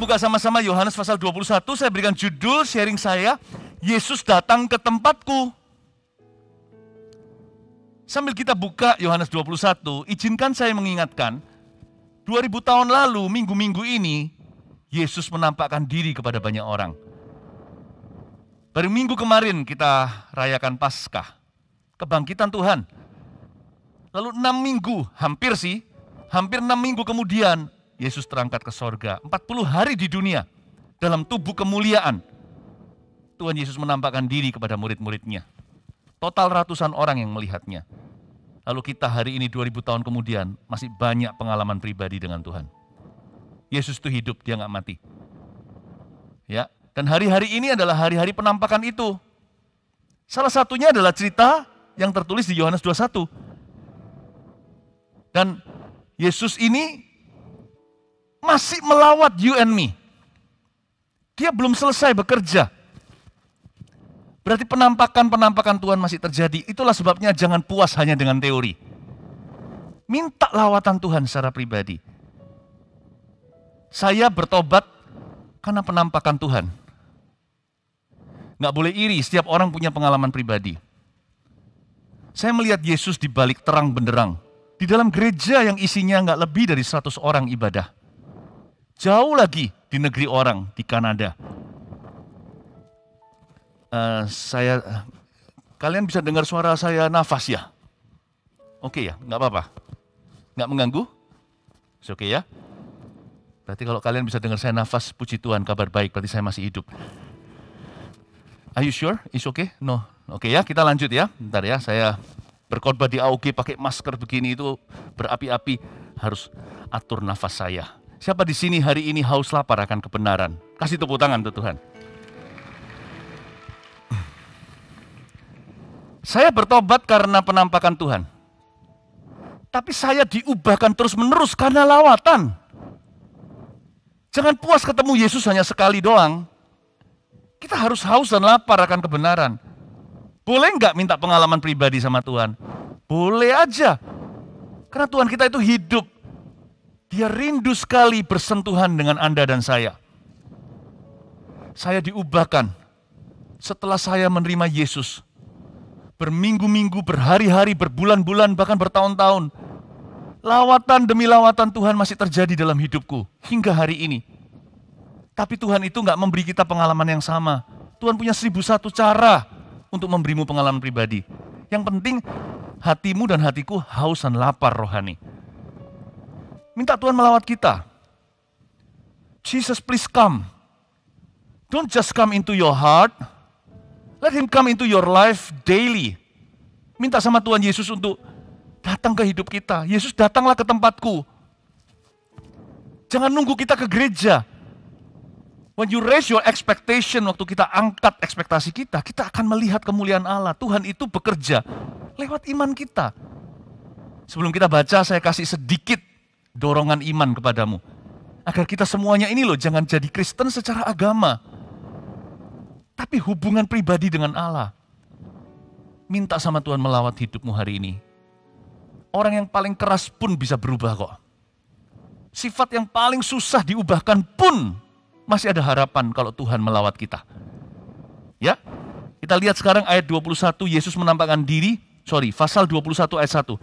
buka sama-sama Yohanes pasal 21, saya berikan judul sharing saya, Yesus datang ke tempatku. Sambil kita buka Yohanes 21, izinkan saya mengingatkan, 2000 tahun lalu, minggu-minggu ini, Yesus menampakkan diri kepada banyak orang. Baru minggu kemarin kita rayakan Paskah, kebangkitan Tuhan. Lalu 6 minggu, hampir 6 minggu kemudian, Yesus terangkat ke sorga. 40 hari di dunia, dalam tubuh kemuliaan, Tuhan Yesus menampakkan diri kepada murid-muridnya. Total ratusan orang yang melihatnya. Lalu kita hari ini 2000 tahun kemudian masih banyak pengalaman pribadi dengan Tuhan. Yesus itu hidup, dia nggak mati. Ya, dan hari-hari ini adalah hari-hari penampakan itu. Salah satunya adalah cerita yang tertulis di Yohanes 21. Dan Yesus ini masih melawat you and me. Dia belum selesai bekerja. Berarti penampakan Tuhan masih terjadi. Itulah sebabnya jangan puas hanya dengan teori. Minta lawatan Tuhan secara pribadi. Saya bertobat karena penampakan Tuhan. Nggak boleh iri, setiap orang punya pengalaman pribadi. Saya melihat Yesus di balik terang benderang. Di dalam gereja yang isinya nggak lebih dari 100 orang ibadah. Jauh lagi di negeri orang, di Kanada. Kalian bisa dengar suara saya nafas ya? Oke ya, nggak apa-apa? Nggak mengganggu? Oke ya? Berarti kalau kalian bisa dengar saya nafas, puji Tuhan, kabar baik, berarti saya masih hidup. Are you sure? It's okay? No. Oke ya, kita lanjut ya. Bentar ya, saya berkhotbah di AUG pakai masker begini itu berapi-api, harus atur nafas saya. Siapa di sini hari ini haus lapar akan kebenaran? Kasih tepuk tangan untuk Tuhan. Saya bertobat karena penampakan Tuhan. Tapi saya diubahkan terus-menerus karena lawatan. Jangan puas ketemu Yesus hanya sekali doang. Kita harus haus dan lapar akan kebenaran. Boleh nggak minta pengalaman pribadi sama Tuhan? Boleh aja. Karena Tuhan kita itu hidup. Dia rindu sekali bersentuhan dengan Anda dan saya. Saya diubahkan setelah saya menerima Yesus. Berminggu-minggu, berhari-hari, berbulan-bulan, bahkan bertahun-tahun. Lawatan demi lawatan Tuhan masih terjadi dalam hidupku hingga hari ini. Tapi Tuhan itu nggak memberi kita pengalaman yang sama. Tuhan punya 1001 cara untuk memberimu pengalaman pribadi. Yang penting hatimu dan hatiku haus dan lapar rohani. Minta Tuhan melawat kita. Jesus, please come. Don't just come into your heart. Let him come into your life daily. Minta sama Tuhan Yesus untuk datang ke hidup kita. Yesus, datanglah ke tempatku. Jangan nunggu kita ke gereja. When you raise your expectation, waktu kita angkat ekspektasi kita akan melihat kemuliaan Allah. Tuhan itu bekerja lewat iman kita. Sebelum kita baca, saya kasih sedikit dorongan iman kepadamu. Agar kita semuanya ini loh, jangan jadi Kristen secara agama. Tapi hubungan pribadi dengan Allah. Minta sama Tuhan melawat hidupmu hari ini. Orang yang paling keras pun bisa berubah kok. Sifat yang paling susah diubahkan pun masih ada harapan kalau Tuhan melawat kita. Ya, kita lihat sekarang ayat 21, Yesus menampakkan diri, pasal 21 ayat 1.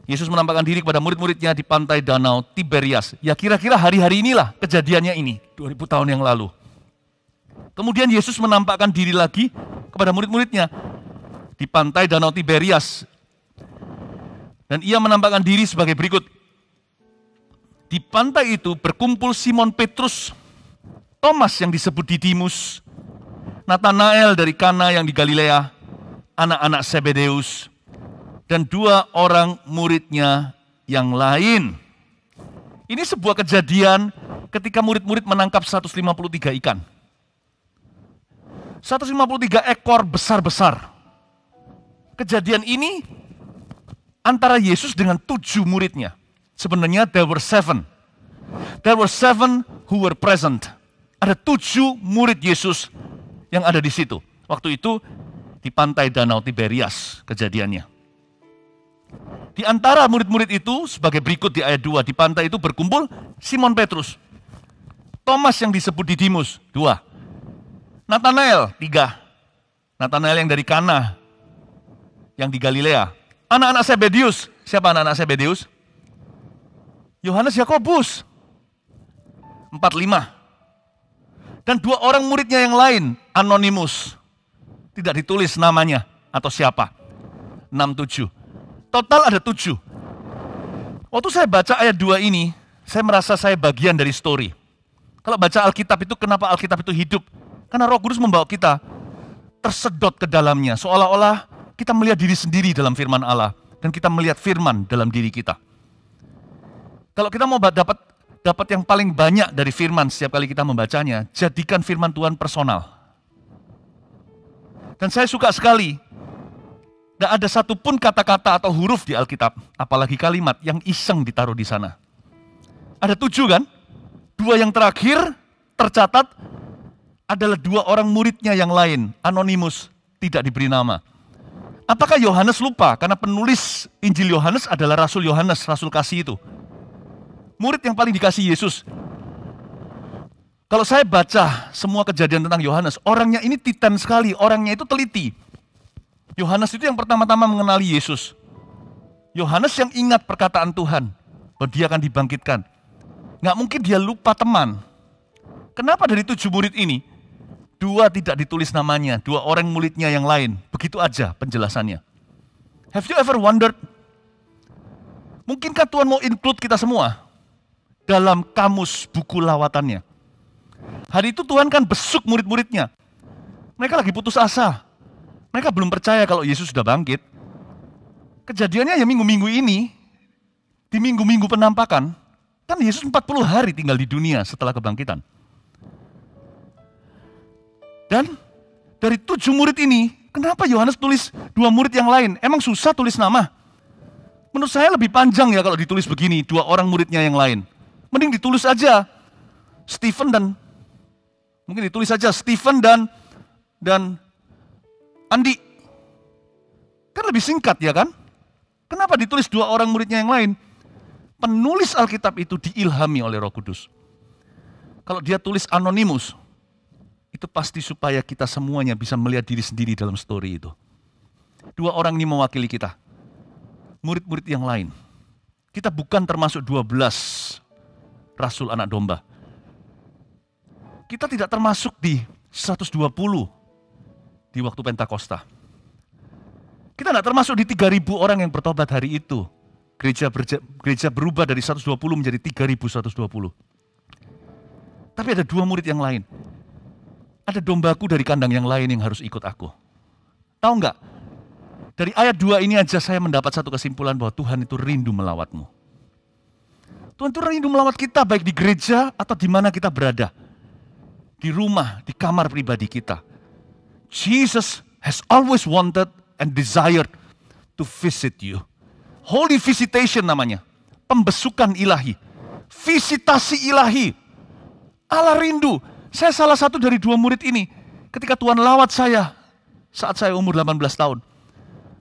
Yesus menampakkan diri kepada murid-muridnya di pantai danau Tiberias. Ya kira-kira hari-hari inilah kejadiannya ini, 2000 tahun yang lalu. Kemudian Yesus menampakkan diri lagi kepada murid-muridnya di pantai danau Tiberias. Dan ia menampakkan diri sebagai berikut. Di pantai itu berkumpul Simon Petrus, Thomas yang disebut Didimus, Nathanael dari Kana yang di Galilea, anak-anak Zebedeus, dan 2 orang muridnya yang lain. Ini sebuah kejadian ketika murid-murid menangkap 153 ikan. 153 ekor besar-besar. Kejadian ini antara Yesus dengan 7 muridnya. Sebenarnya there were 7. There were 7 who were present. Ada 7 murid Yesus yang ada di situ. Waktu itu di pantai danau Tiberias kejadiannya. Di antara murid-murid itu sebagai berikut di ayat 2, di pantai itu berkumpul Simon Petrus. Thomas yang disebut Didimus, 2. Nathanael, 3. Nathanael yang dari Kana, yang di Galilea. Anak-anak Zebedeus, siapa anak-anak Zebedeus? Yohanes, Yakobus, 4, 5. Dan 2 orang muridnya yang lain, anonimus, tidak ditulis namanya atau siapa, 6, 7. Total ada 7. Waktu saya baca ayat 2 ini, saya merasa saya bagian dari story. Kalau baca Alkitab itu, kenapa Alkitab itu hidup? Karena Roh Kudus membawa kita tersedot ke dalamnya, seolah-olah kita melihat diri sendiri dalam firman Allah, dan kita melihat firman dalam diri kita. Kalau kita mau dapat yang paling banyak dari firman setiap kali kita membacanya, jadikan firman Tuhan personal. Dan saya suka sekali, tidak ada satupun kata-kata atau huruf di Alkitab, apalagi kalimat yang iseng ditaruh di sana. Ada 7 kan? 2 yang terakhir tercatat adalah 2 orang muridnya yang lain, anonimus, tidak diberi nama. Apakah Yohanes lupa? Karena penulis Injil Yohanes adalah Rasul Yohanes, Rasul kasih itu. Murid yang paling dikasih Yesus. Kalau saya baca semua kejadian tentang Yohanes, orangnya ini titan sekali, orangnya itu teliti. Yohanes itu yang pertama-tama mengenali Yesus. Yohanes yang ingat perkataan Tuhan, bahwa dia akan dibangkitkan. Nggak mungkin dia lupa teman. Kenapa dari 7 murid ini, 2 tidak ditulis namanya, 2 orang muridnya yang lain. Begitu aja penjelasannya. Have you ever wondered, mungkinkah Tuhan mau include kita semua dalam kamus buku lawatannya? Hari itu Tuhan kan besuk murid-muridnya. Mereka lagi putus asa. Mereka belum percaya kalau Yesus sudah bangkit. Kejadiannya ya minggu-minggu ini, di minggu-minggu penampakan, kan Yesus 40 hari tinggal di dunia setelah kebangkitan. Dan dari 7 murid ini, kenapa Yohanes tulis 2 murid yang lain? Emang susah tulis nama? Menurut saya lebih panjang ya kalau ditulis begini, 2 orang muridnya yang lain. Mending ditulis aja Stephen dan Andi. Kan lebih singkat ya kan? Kenapa ditulis 2 orang muridnya yang lain? Penulis Alkitab itu diilhami oleh Roh Kudus. Kalau dia tulis anonimus, itu pasti supaya kita semuanya bisa melihat diri sendiri dalam story itu. 2 orang ini mewakili kita. Murid-murid yang lain. Kita bukan termasuk 12 Rasul Anak Domba. Kita tidak termasuk di 120 di waktu Pentakosta. Kita tidak termasuk di 3.000 orang yang bertobat hari itu. Gereja berubah dari 120 menjadi 3.120. Tapi ada 2 murid yang lain. Ada dombaku dari kandang yang lain yang harus ikut aku. Tahu nggak? Dari ayat 2 ini aja saya mendapat satu kesimpulan bahwa Tuhan itu rindu melawatmu. Tuhan itu rindu melawat kita baik di gereja atau di mana kita berada. Di rumah, di kamar pribadi kita. Jesus has always wanted and desired to visit you. Holy visitation namanya. Pembesukan ilahi. Visitasi ilahi. Allah rindu. Saya salah satu dari 2 murid ini. Ketika Tuhan lawat saya saat saya umur 18 tahun.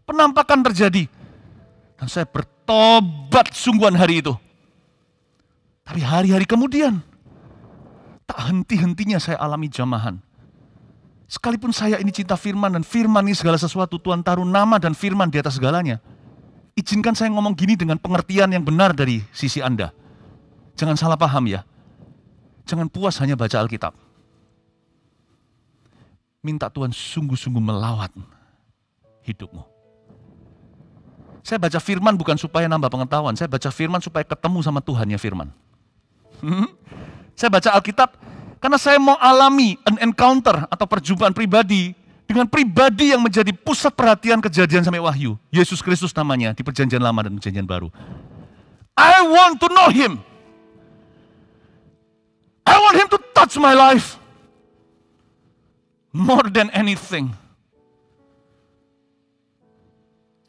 Penampakan terjadi. Dan saya bertobat sungguhan hari itu. Tapi hari-hari kemudian, tak henti-hentinya saya alami jamahan. Sekalipun saya ini cinta firman dan firman ini segala sesuatu, Tuhan taruh nama dan firman di atas segalanya. Izinkan saya ngomong gini dengan pengertian yang benar dari sisi Anda. Jangan salah paham ya. Jangan puas hanya baca Alkitab. Minta Tuhan sungguh-sungguh melawat hidupmu. Saya baca firman bukan supaya nambah pengetahuan. Saya baca firman supaya ketemu sama Tuhan ya firman. Saya baca Alkitab karena saya mau alami an encounter atau perjumpaan pribadi dengan pribadi yang menjadi pusat perhatian Kejadian sampai Wahyu. Yesus Kristus namanya di Perjanjian Lama dan Perjanjian Baru. I want to know Him. I want Him to touch my life. More than anything.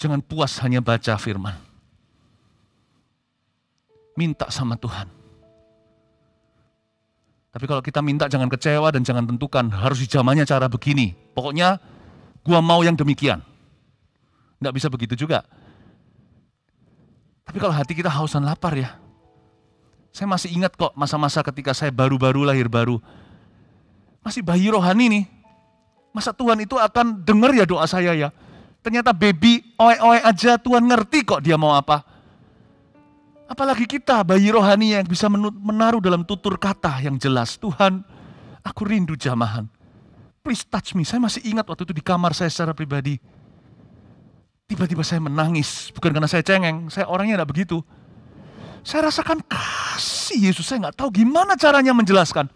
Jangan puas hanya baca firman. Minta sama Tuhan. Tapi kalau kita minta jangan kecewa dan jangan tentukan harus di zamannya cara begini. Pokoknya gua mau yang demikian. Nggak bisa begitu juga. Tapi kalau hati kita haus dan lapar ya. Saya masih ingat kok masa-masa ketika saya baru-baru lahir baru. Masih bayi rohani nih. Masa Tuhan itu akan dengar ya doa saya ya? Ternyata baby oe-oe aja Tuhan ngerti kok dia mau apa. Apalagi kita bayi rohani yang bisa menaruh dalam tutur kata yang jelas. Tuhan, aku rindu jamahan. Please touch me. Saya masih ingat waktu itu di kamar saya secara pribadi. Tiba-tiba saya menangis. Bukan karena saya cengeng. Saya orangnya tidak begitu. Saya rasakan kasih Yesus. Saya nggak tahu gimana caranya menjelaskan.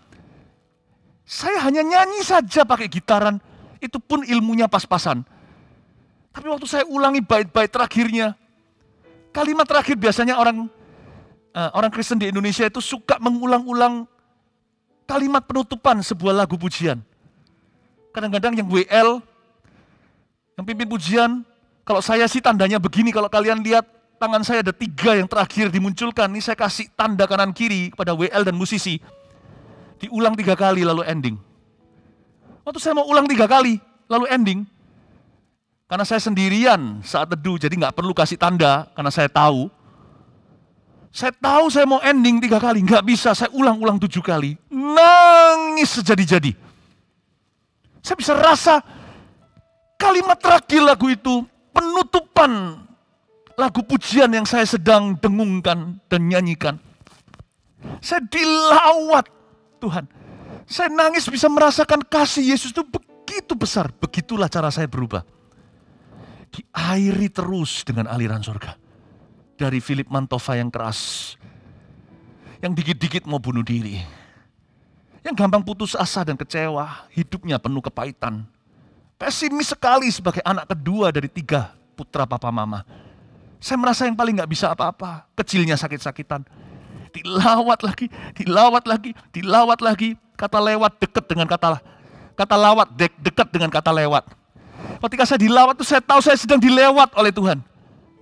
Saya hanya nyanyi saja pakai gitaran. Itu pun ilmunya pas-pasan. Tapi waktu saya ulangi bait-bait terakhirnya. Kalimat terakhir biasanya orang Kristen di Indonesia itu suka mengulang-ulang kalimat penutupan sebuah lagu pujian. Kadang-kadang yang WL, yang pimpin pujian, kalau saya sih tandanya begini, kalau kalian lihat tangan saya ada 3 yang terakhir dimunculkan, ini saya kasih tanda kanan kiri kepada WL dan musisi. Diulang 3 kali lalu ending. Waktu saya mau ulang 3 kali lalu ending, karena saya sendirian saat teduh, jadi nggak perlu kasih tanda, karena saya tahu saya mau ending 3 kali, nggak bisa, saya ulang-ulang 7 kali. Nangis sejadi-jadi. Saya bisa rasa kalimat terakhir lagu itu, penutupan lagu pujian yang saya sedang dengungkan dan nyanyikan. Saya dilawat Tuhan. Saya nangis bisa merasakan kasih Yesus itu begitu besar. Begitulah cara saya berubah. Diairi terus dengan aliran surga. Dari Philip Mantova yang keras. Yang dikit-dikit mau bunuh diri. Yang gampang putus asa dan kecewa. Hidupnya penuh kepahitan. Pesimis sekali sebagai anak kedua dari 3 putra papa mama. Saya merasa yang paling gak bisa apa-apa. Kecilnya sakit-sakitan. Dilawat lagi, dilawat lagi, dilawat lagi. Kata lewat dekat dengan kata lawat dekat dengan kata lewat. Ketika saya dilawat itu saya tahu saya sedang dilewat oleh Tuhan.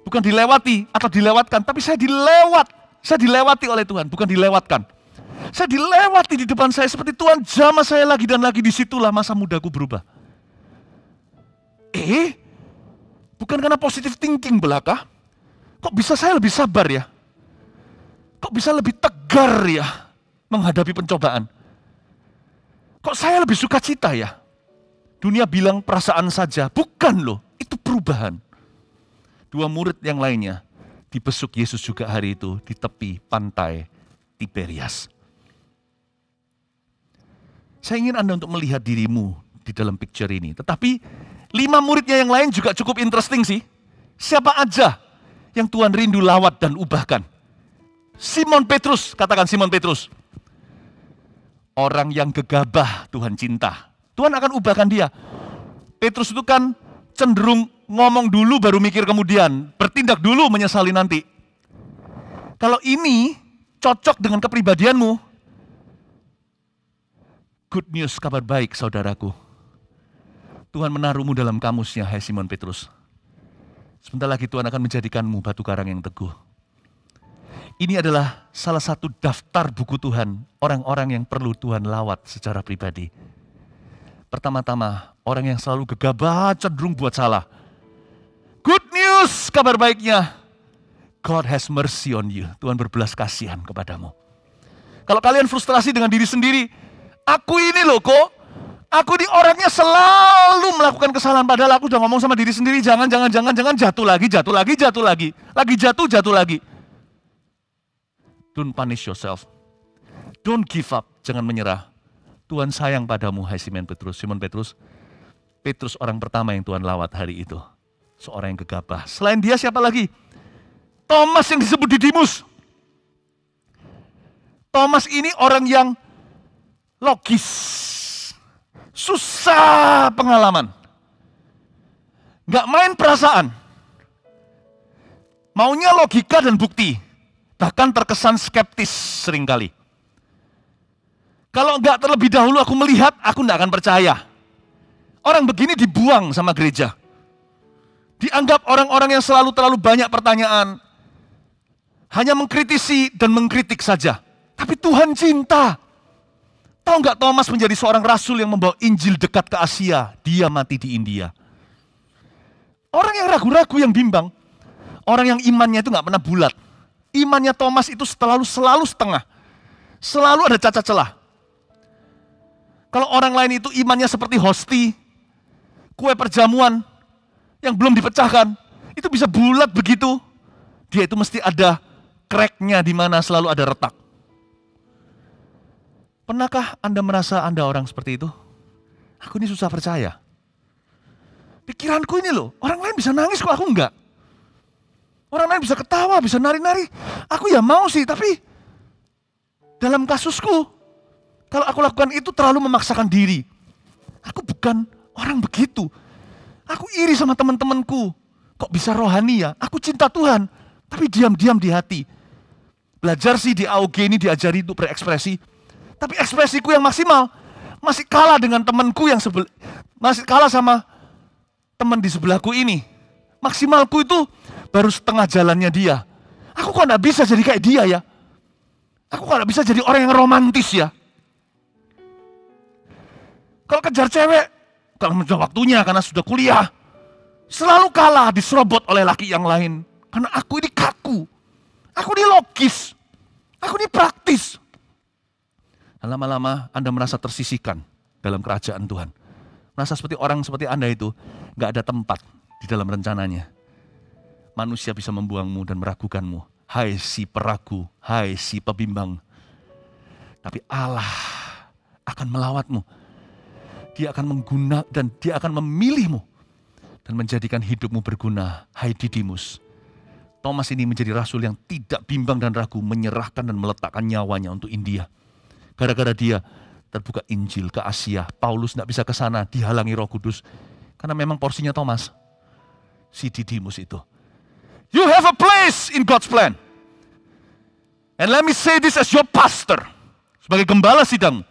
Bukan dilewati atau dilewatkan, tapi saya dilewati oleh Tuhan, bukan dilewatkan. Saya dilewati di depan saya seperti Tuhan jamah saya lagi dan lagi, disitulah masa mudaku berubah. Bukan karena positive thinking belaka. Kok bisa saya lebih sabar ya? Kok bisa lebih tegar ya menghadapi pencobaan? Kok saya lebih sukacita ya? Dunia bilang perasaan saja, bukan loh, itu perubahan. 2 murid yang lainnya dibesuk Yesus juga hari itu di tepi pantai Tiberias. Saya ingin Anda untuk melihat dirimu di dalam picture ini. Tetapi 5 muridnya yang lain juga cukup interesting sih. Siapa aja yang Tuhan rindu lawat dan ubahkan? Simon Petrus, katakan Simon Petrus. Orang yang gegabah Tuhan cinta. Tuhan akan ubahkan dia. Petrus itu kan cenderung ngomong dulu baru mikir kemudian. Bertindak dulu menyesali nanti. Kalau ini cocok dengan kepribadianmu, good news, kabar baik saudaraku. Tuhan menaruhmu dalam kamusnya, hai Simon Petrus. Sebentar lagi Tuhan akan menjadikanmu batu karang yang teguh. Ini adalah salah satu daftar buku Tuhan, orang-orang yang perlu Tuhan lawat secara pribadi. Pertama-tama, orang yang selalu gegabah cenderung buat salah. Good news, kabar baiknya. God has mercy on you. Tuhan berbelas kasihan kepadamu. Kalau kalian frustrasi dengan diri sendiri, aku ini loh kok, aku ini orangnya selalu melakukan kesalahan. Padahal aku udah ngomong sama diri sendiri, jangan, jatuh lagi. Lagi jatuh lagi. Don't punish yourself. Don't give up, jangan menyerah. Tuhan sayang padamu, hai Simon Petrus. Simon Petrus, Petrus orang pertama yang Tuhan lawat hari itu. Seorang yang gegabah. Selain dia siapa lagi? Thomas yang disebut Didimus. Thomas ini orang yang logis. Susah pengalaman. Gak main perasaan. Maunya logika dan bukti. Bahkan terkesan skeptis seringkali. Kalau enggak terlebih dahulu aku melihat, aku enggak akan percaya. Orang begini dibuang sama gereja. Dianggap orang-orang yang selalu terlalu banyak pertanyaan. Hanya mengkritisi dan mengkritik saja. Tapi Tuhan cinta. Tahu enggak Thomas menjadi seorang rasul yang membawa Injil dekat ke Asia. Dia mati di India. Orang yang ragu-ragu, yang bimbang. Orang yang imannya itu enggak pernah bulat. imannya Thomas itu selalu setengah. Selalu ada cacat celah. Kalau orang lain itu imannya seperti hosti, kue perjamuan yang belum dipecahkan, itu bisa bulat begitu. Dia itu mesti ada crack-nya di mana selalu ada retak. Pernahkah Anda merasa Anda orang seperti itu? Aku ini susah percaya. Pikiranku ini loh, orang lain bisa nangis kok aku enggak. Orang lain bisa ketawa, bisa nari-nari. Aku ya mau sih, tapi dalam kasusku, kalau aku lakukan itu terlalu memaksakan diri. Aku bukan orang begitu. Aku iri sama teman-temanku. Kok bisa rohani ya? Aku cinta Tuhan, tapi diam-diam di hati. Belajar sih di AOG ini diajari untuk berekspresi. Tapi ekspresiku yang maksimal masih kalah dengan temanku yang masih kalah sama teman di sebelahku ini. Maksimalku itu baru setengah jalannya dia. Aku kok gak bisa jadi kayak dia ya? Aku kok gak bisa jadi orang yang romantis ya? Kalau kejar cewek, kalau sudah waktunya karena sudah kuliah, selalu kalah diserobot oleh laki yang lain. Karena aku ini kaku. Aku ini logis. Aku ini praktis. Lama-lama Anda merasa tersisihkan dalam kerajaan Tuhan. Merasa seperti orang seperti Anda itu gak ada tempat di dalam rencananya. Manusia bisa membuangmu dan meragukanmu. Hai si peragu, hai si pebimbang. Tapi Allah akan melawatmu. Dia akan menggunakan dan dia akan memilihmu dan menjadikan hidupmu berguna. Hai Didimus. Thomas ini menjadi rasul yang tidak bimbang dan ragu, menyerahkan dan meletakkan nyawanya untuk India. Gara-gara dia terbuka Injil ke Asia. Paulus tidak bisa ke sana, dihalangi Roh Kudus. Karena memang porsinya Thomas. Si Didimus itu. You have a place in God's plan. And let me say this as your pastor. Sebagai gembala sidang.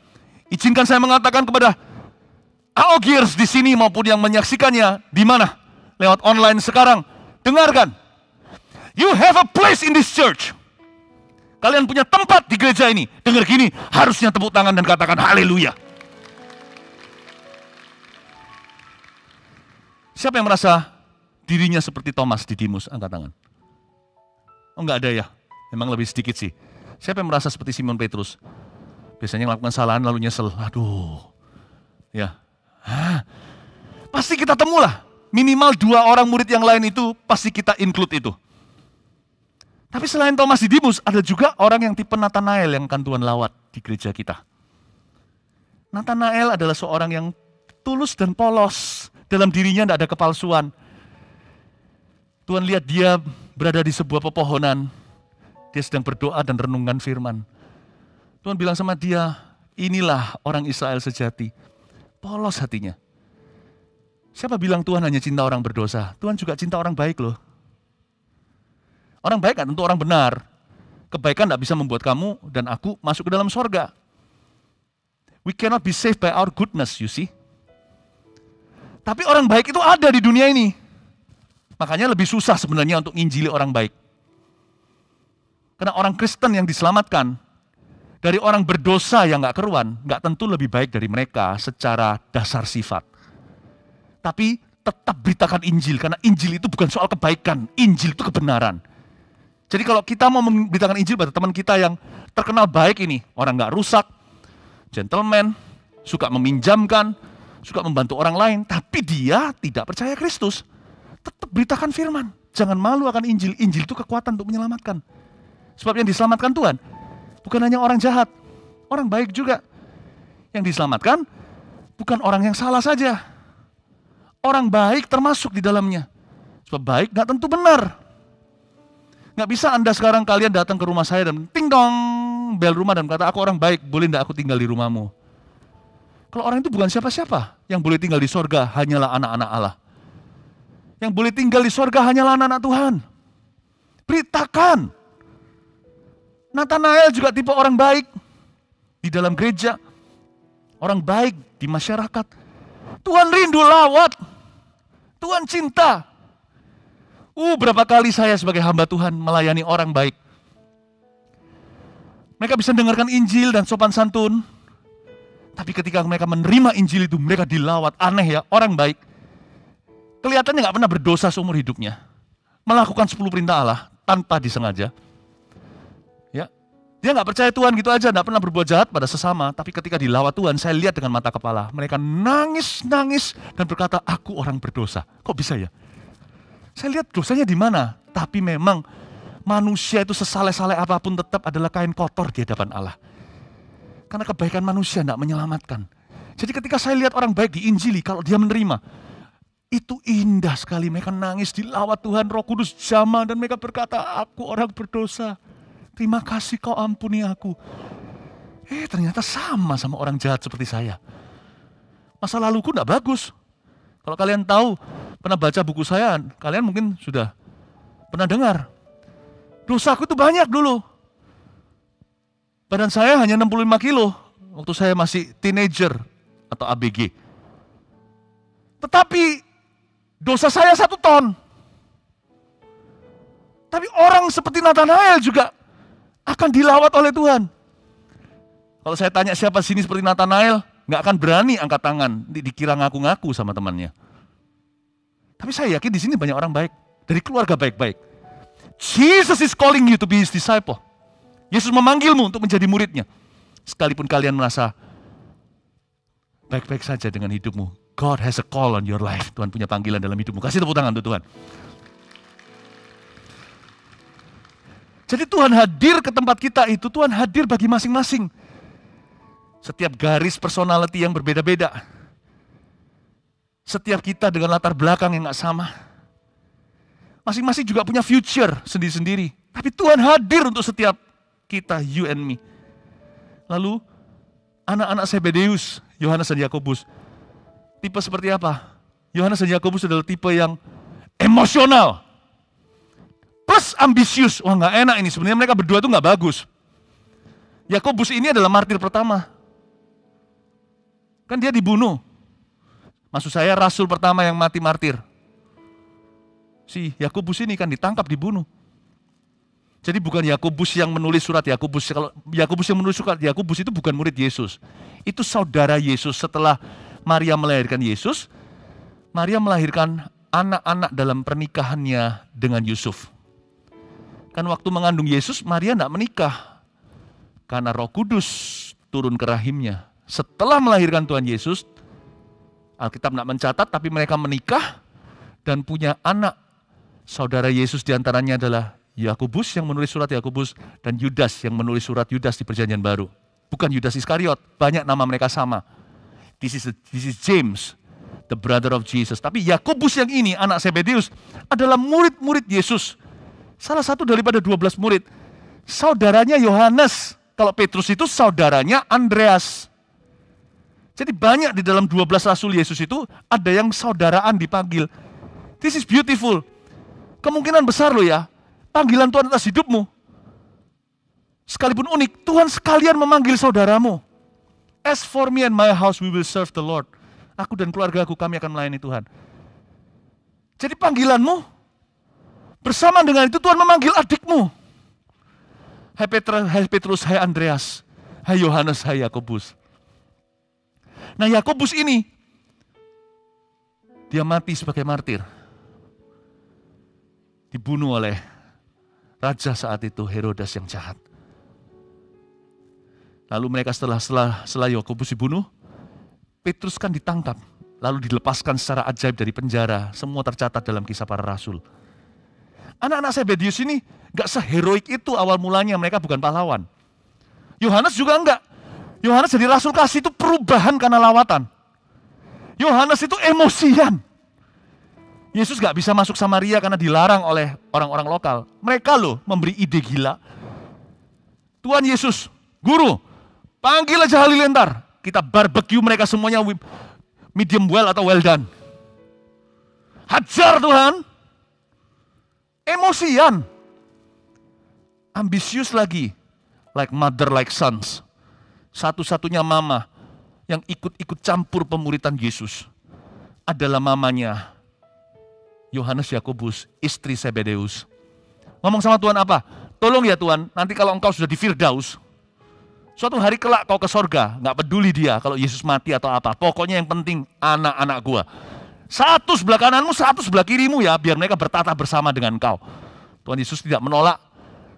Izinkan saya mengatakan kepada AOGers di sini maupun yang menyaksikannya di mana? Lewat online sekarang. Dengarkan. You have a place in this church. Kalian punya tempat di gereja ini. Dengar gini, harusnya tepuk tangan dan katakan haleluya. Siapa yang merasa dirinya seperti Thomas Didimus? Angkat tangan. Oh enggak ada ya, memang lebih sedikit sih. Siapa yang merasa seperti Simon Petrus? Biasanya melakukan kesalahan lalu nyesel. Aduh, ya. Pasti kita temulah. Minimal 2 orang murid yang lain itu pasti kita include itu. Tapi selain Thomas Didimus, ada juga orang yang tipe Nathanael yang akan Tuhan lawat di gereja kita. Nathanael adalah seorang yang tulus dan polos. Dalam dirinya tidak ada kepalsuan. Tuhan lihat dia berada di sebuah pepohonan. Dia sedang berdoa dan renungkan firman. Tuhan bilang sama dia, inilah orang Israel sejati. Polos hatinya. Siapa bilang Tuhan hanya cinta orang berdosa? Tuhan juga cinta orang baik loh. Orang baik kan tentu orang benar. Kebaikan tidak bisa membuat kamu dan aku masuk ke dalam sorga. We cannot be saved by our goodness, you see. Tapi orang baik itu ada di dunia ini. Makanya lebih susah sebenarnya untuk nginjili orang baik. Karena orang Kristen yang diselamatkan dari orang berdosa yang gak keruan, gak tentu lebih baik dari mereka secara dasar sifat. Tapi tetap beritakan Injil, karena Injil itu bukan soal kebaikan, Injil itu kebenaran. Jadi kalau kita mau memberitakan Injil pada teman kita yang terkenal baik ini, orang gak rusak, gentleman, suka meminjamkan, suka membantu orang lain, tapi dia tidak percaya Kristus, tetap beritakan firman. Jangan malu akan Injil. Injil itu kekuatan untuk menyelamatkan. Sebab yang diselamatkan Tuhan bukan hanya orang jahat, orang baik juga. Yang diselamatkan bukan orang yang salah saja. Orang baik termasuk di dalamnya. Sebab baik gak tentu benar. Gak bisa Anda sekarang kalian datang ke rumah saya dan ting dong bel rumah dan kata aku orang baik, boleh gak aku tinggal di rumahmu? Kalau orang itu bukan siapa-siapa, yang boleh tinggal di sorga hanyalah anak-anak Allah. Yang boleh tinggal di sorga hanyalah anak-anak Tuhan. Beritakan. Nathanael juga tipe orang baik di dalam gereja, orang baik di masyarakat. Tuhan rindu lawat, Tuhan cinta. Berapa kali saya sebagai hamba Tuhan melayani orang baik. Mereka bisa dengarkan Injil dan sopan santun. Tapi ketika mereka menerima Injil itu, mereka dilawat. Aneh ya, orang baik. Kelihatannya gak pernah berdosa seumur hidupnya. Melakukan 10 perintah Allah tanpa disengaja. Dia nggak percaya Tuhan gitu aja, nggak pernah berbuat jahat pada sesama. Tapi ketika dilawat Tuhan, saya lihat dengan mata kepala. Mereka nangis dan berkata, aku orang berdosa. Kok bisa ya? Saya lihat dosanya di mana. Tapi memang manusia itu sesaleh-saleh apapun tetap adalah kain kotor di hadapan Allah. Karena kebaikan manusia tidak menyelamatkan. Jadi ketika saya lihat orang baik diinjili, kalau dia menerima, itu indah sekali. Mereka nangis dilawat Tuhan, Roh Kudus jamah, dan mereka berkata, aku orang berdosa. Terima kasih kau ampuni aku. Ternyata sama orang jahat seperti saya. Masa laluku tidak bagus. Kalau kalian tahu, pernah baca buku saya, kalian mungkin sudah pernah dengar. Dosaku itu banyak dulu. Badan saya hanya 65 kilo waktu saya masih teenager atau ABG. Tetapi dosa saya 1 ton. Tapi orang seperti Nathanael juga akan dilawat oleh Tuhan. Kalau saya tanya siapa sini seperti Nathanael, nggak akan berani angkat tangan, dikira ngaku-ngaku sama temannya. Tapi saya yakin di sini banyak orang baik, dari keluarga baik-baik. Jesus is calling you to be his disciple. Yesus memanggilmu untuk menjadi muridnya. Sekalipun kalian merasa baik-baik saja dengan hidupmu, God has a call on your life. Tuhan punya panggilan dalam hidupmu. Kasih tepuk tangan untuk Tuhan. Jadi Tuhan hadir ke tempat kita itu, Tuhan hadir bagi masing-masing. Setiap garis personality yang berbeda-beda. Setiap kita dengan latar belakang yang gak sama. Masing-masing juga punya future sendiri-sendiri. Tapi Tuhan hadir untuk setiap kita, you and me. Lalu, anak-anak Zebedeus, Yohanes dan Yakobus. Tipe seperti apa? Yohanes dan Yakobus adalah tipe yang emosional. Plus ambisius. Wah, nggak enak ini. Sebenarnya mereka berdua tuh nggak bagus. Yakobus ini adalah martir pertama. Kan dia dibunuh. Maksud saya rasul pertama yang mati martir. Si Yakobus ini kan ditangkap, dibunuh. Jadi bukan Yakobus yang menulis surat Yakobus. Kalau Yakobus yang menulis surat Yakobus itu bukan murid Yesus. Itu saudara Yesus. Setelah Maria melahirkan Yesus, Maria melahirkan anak-anak dalam pernikahannya dengan Yusuf. Kan waktu mengandung Yesus, Maria tidak menikah. Karena Roh Kudus turun ke rahimnya. Setelah melahirkan Tuhan Yesus, Alkitab tidak mencatat, tapi mereka menikah dan punya anak. Saudara Yesus diantaranya adalah Yakobus yang menulis surat Yakobus dan Yudas yang menulis surat Yudas di Perjanjian Baru. Bukan Yudas Iskariot, banyak nama mereka sama. This is James, the brother of Jesus. Tapi Yakobus yang ini, anak Zebedeus, adalah murid-murid Yesus. Salah satu daripada 12 murid. Saudaranya Yohanes. Kalau Petrus itu saudaranya Andreas. Jadi banyak di dalam 12 rasul Yesus itu ada yang saudaraan dipanggil. This is beautiful. Kemungkinan besar loh ya, panggilan Tuhan atas hidupmu. Sekalipun unik, Tuhan sekalian memanggil saudaramu. As for me and my house, we will serve the Lord. Aku dan keluargaku, kami akan melayani Tuhan. Jadi panggilanmu, bersama dengan itu Tuhan memanggil adikmu. Hai Petrus, hai Andreas, hai Yohanes, hai Yakobus. Nah Yakobus ini, dia mati sebagai martir. Dibunuh oleh raja saat itu, Herodes yang jahat. Lalu mereka setelah Yakobus dibunuh, Petrus kan ditangkap. Lalu dilepaskan secara ajaib dari penjara. Semua tercatat dalam Kisah Para Rasul. Anak-anak Zebedeus ini gak seheroik itu awal mulanya, mereka bukan pahlawan. Yohanes juga enggak. Yohanes jadi rasul kasih itu perubahan karena lawatan. Yohanes itu emosian. Yesus gak bisa masuk Samaria karena dilarang oleh orang-orang lokal. Mereka loh memberi ide gila. Tuhan Yesus, guru, panggil aja Halilintar. Kita barbecue mereka semuanya medium well atau well done. Hajar Tuhan. Emosian. Ambisius lagi. Like mother, like sons. Satu-satunya mama yang ikut-ikut campur pemuritan Yesus adalah mamanya Yohanes Yakobus, istri Zebedeus. Ngomong sama Tuhan apa? Tolong ya Tuhan, nanti kalau engkau sudah di Firdaus, suatu hari kelak kau ke sorga, gak peduli dia kalau Yesus mati atau apa. Pokoknya yang penting anak-anak gua. Satu sebelah kananmu, satu sebelah kirimu ya, biar mereka bertata bersama dengan engkau. Tuhan Yesus tidak menolak.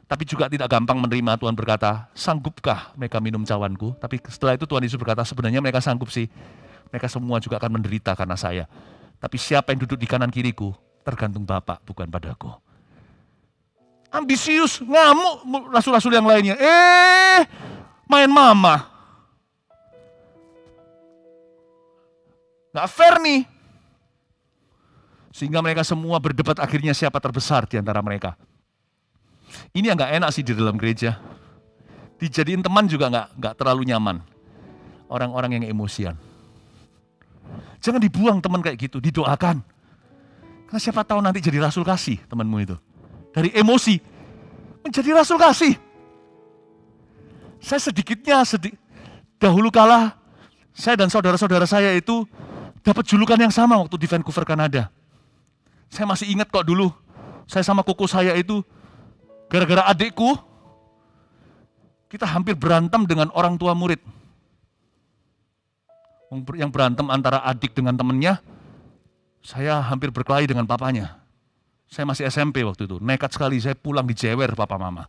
Tapi juga tidak gampang menerima. Tuhan berkata, sanggupkah mereka minum cawanku? Tapi setelah itu Tuhan Yesus berkata, sebenarnya mereka sanggup sih. Mereka semua juga akan menderita karena saya. Tapi siapa yang duduk di kanan kiriku, tergantung Bapa, bukan padaku. Ambisius, ngamuk rasul-rasul yang lainnya. Main mama. Gak fair nih. Sehingga mereka semua berdebat akhirnya siapa terbesar di antara mereka. Ini yang gak enak sih di dalam gereja. Dijadiin teman juga gak terlalu nyaman. Orang-orang yang emosian. Jangan dibuang teman kayak gitu, didoakan. Karena siapa tahu nanti jadi rasul kasih temanmu itu. Dari emosi menjadi rasul kasih. Saya dahulu kala, saya dan saudara-saudara saya itu dapat julukan yang sama waktu di Vancouver, Kanada. Saya masih ingat kok dulu, saya sama koko saya itu, gara-gara adikku, kita hampir berantem dengan orang tua murid. Yang berantem antara adik dengan temennya, saya hampir berkelahi dengan papanya. Saya masih SMP waktu itu, nekat sekali saya pulang dijewer papa mama.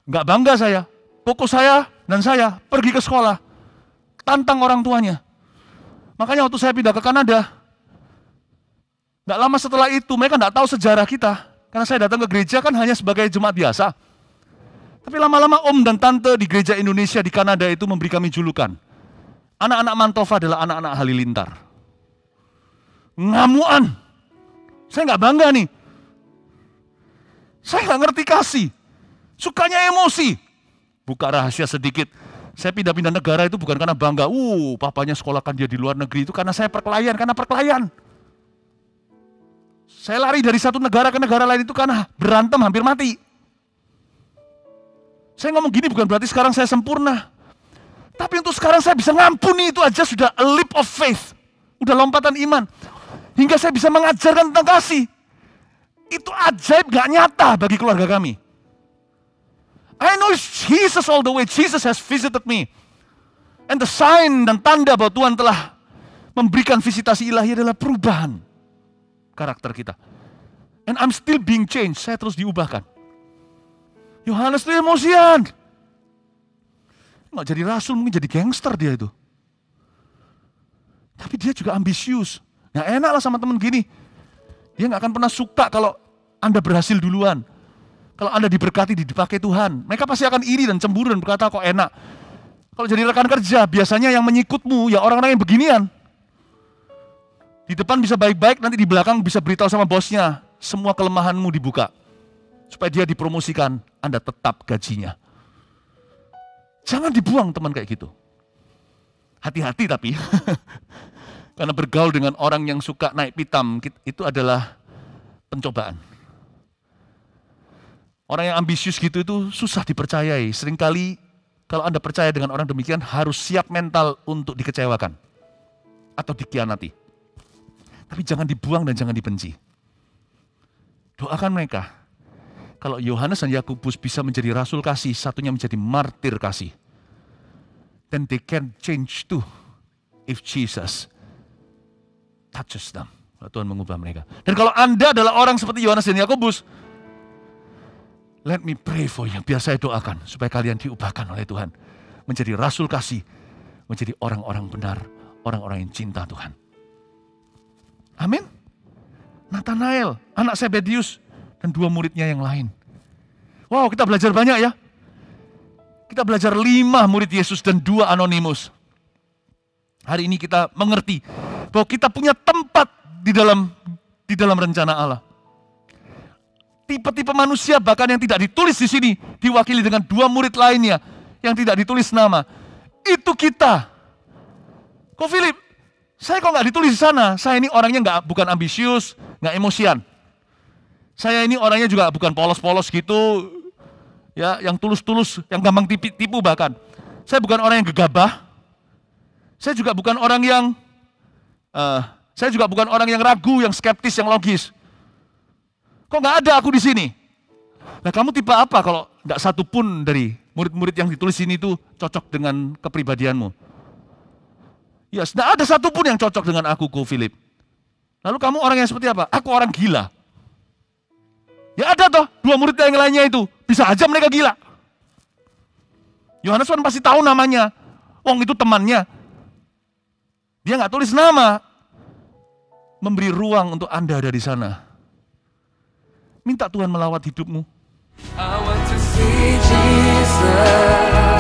Nggak bangga saya, koko saya dan saya pergi ke sekolah, tantang orang tuanya. Makanya waktu saya pindah ke Kanada, nggak lama setelah itu mereka nggak tahu sejarah kita. Karena saya datang ke gereja kan hanya sebagai jemaat biasa. Tapi lama-lama om dan tante di gereja Indonesia di Kanada itu memberi kami julukan. Anak-anak Mantova adalah anak-anak halilintar. Ngamuan. Saya nggak bangga nih. Saya nggak ngerti kasih. Sukanya emosi. Buka rahasia sedikit. Saya pindah-pindah negara itu bukan karena bangga. Papanya sekolahkan dia di luar negeri itu karena saya karena perkelahian. Saya lari dari satu negara ke negara lain itu karena berantem hampir mati. Saya ngomong gini bukan berarti sekarang saya sempurna. Tapi untuk sekarang saya bisa ngampuni itu aja sudah a leap of faith. Udah lompatan iman. Hingga saya bisa mengajarkan tentang kasih. Itu ajaib gak nyata bagi keluarga kami. I know it's Jesus all the way. Jesus has visited me. And the sign dan tanda bahwa Tuhan telah memberikan visitasi ilahi adalah perubahan karakter kita. And I'm still being changed. Saya terus diubahkan. Yohanes itu emosian. Nggak jadi rasul, mungkin jadi gangster dia itu. Tapi dia juga ambisius. Nggak enak lah sama teman gini. Dia nggak akan pernah suka kalau Anda berhasil duluan. Kalau Anda diberkati, dipakai Tuhan. Mereka pasti akan iri dan cemburu dan berkata kok enak. Kalau jadi rekan kerja, biasanya yang menyikutmu ya orang-orang yang beginian. Di depan bisa baik-baik, nanti di belakang bisa beritahu sama bosnya. Semua kelemahanmu dibuka. Supaya dia dipromosikan, Anda tetap gajinya. Jangan dibuang teman kayak gitu. Hati-hati tapi. Karena bergaul dengan orang yang suka naik pitam, itu adalah pencobaan. Orang yang ambisius gitu itu susah dipercayai. Seringkali kalau Anda percaya dengan orang demikian, harus siap mental untuk dikecewakan. Atau dikhianati. Tapi jangan dibuang dan jangan dibenci. Doakan mereka. Kalau Yohanes dan Yakobus bisa menjadi rasul kasih, satunya menjadi martir kasih. Then they can change too if Jesus touches them. Tuhan mengubah mereka. Dan kalau Anda adalah orang seperti Yohanes dan Yakobus, let me pray for you. Biar saya doakan supaya kalian diubahkan oleh Tuhan. Menjadi rasul kasih, menjadi orang-orang benar, orang-orang yang cinta Tuhan. Amin. Nathanael, anak Zebedius, dan 2 muridnya yang lain. Wow, kita belajar banyak ya. Kita belajar 5 murid Yesus dan 2 anonimus. Hari ini kita mengerti bahwa kita punya tempat di dalam rencana Allah. Tipe-tipe manusia bahkan yang tidak ditulis di sini diwakili dengan 2 murid lainnya yang tidak ditulis nama. Itu kita. Kok Philip? Saya kok nggak ditulis di sana? Saya ini orangnya bukan ambisius, nggak emosian. Saya ini orangnya juga bukan polos-polos gitu, ya, yang tulus-tulus, yang gampang tipu bahkan. Saya bukan orang yang gegabah. Saya juga bukan orang yang ragu, yang skeptis, yang logis. Kok nggak ada aku di sini? Nah, kamu tipe apa kalau nggak satu pun dari murid-murid yang ditulis ini itu cocok dengan kepribadianmu? Ya, tidak ada satupun yang cocok dengan aku, Philip. Lalu kamu orang yang seperti apa? Aku orang gila. Ya ada toh, 2 murid yang lainnya itu. Bisa aja mereka gila. Yohanes kan pasti tahu namanya. Wong itu temannya. Dia nggak tulis nama. Memberi ruang untuk Anda ada di sana. Minta Tuhan melawat hidupmu. I want to see Jesus.